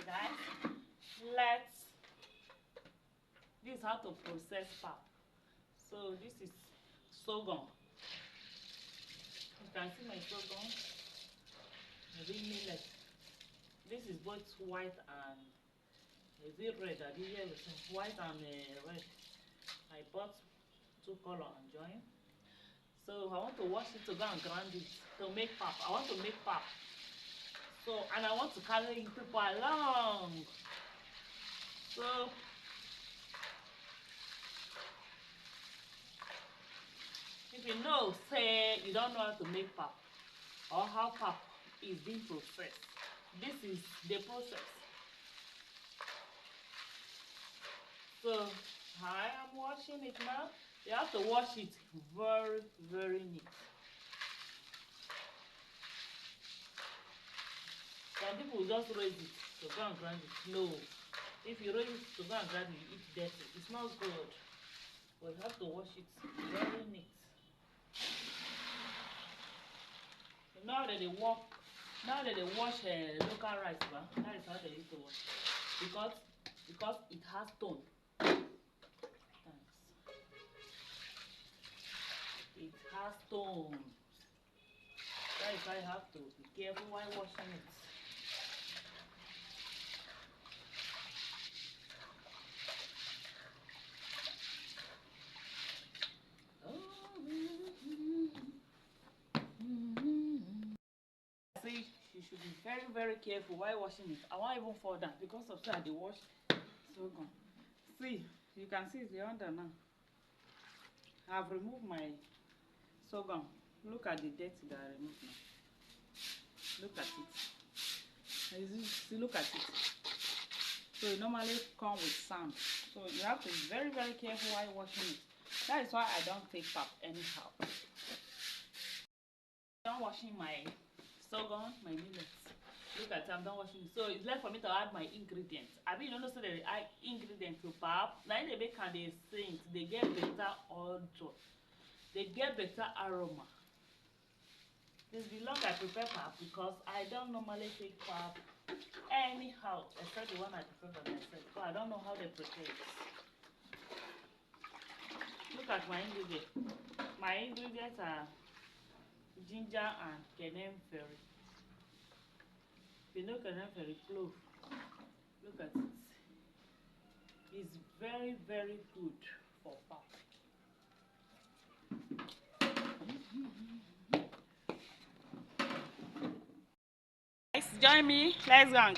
Guys, let's. This is how to process pap. So this is sorghum. You can see my sorghum. Maybe millet. This is both white and is it red? I did hear white and red. I bought two color and join. So I want to wash it to go and grind it to make pap. I want to make pap. So and I want to carry you people along. So if you know, say you don't know how to make pap or how pap is being processed, this is the process. So I am washing it now. You have to wash it very, very neat. Some people just raise it to go and grind it. No. If you raise it to go and grind it, it's dirty. It's not good. But you have to wash it very neat. So now that they wash local rice, that is how they used to wash. Because it has stone. Thanks. It has stones. That is why you have to be careful while washing it. See, you should be very, very careful while washing it. I won't even fall down because of that they wash sorghum. See, you can see it's under now. I've removed my sorghum. Look at the dirt that I removed now. Look at it. See, look at it. So it normally comes with sand. So you have to be very, very careful while washing it. That is why I don't take pap anyhow. I'm washing my sorghum, my millet. Look at it, I'm done washing it. So it's left for me to add my ingredients. I mean, you don't know that they add ingredients to pap. Now they make and they sing. They get better odor. They get better aroma. This belong I prepare pap because I don't normally take pap anyhow, except the one I prepare for myself. So I don't know how they prepare it. Look at my ingredients. My ingredients are ginger and canemferry. If you know canemferry, clove. Look at it. It's very, very good for pap. Guys, join me. Let's go.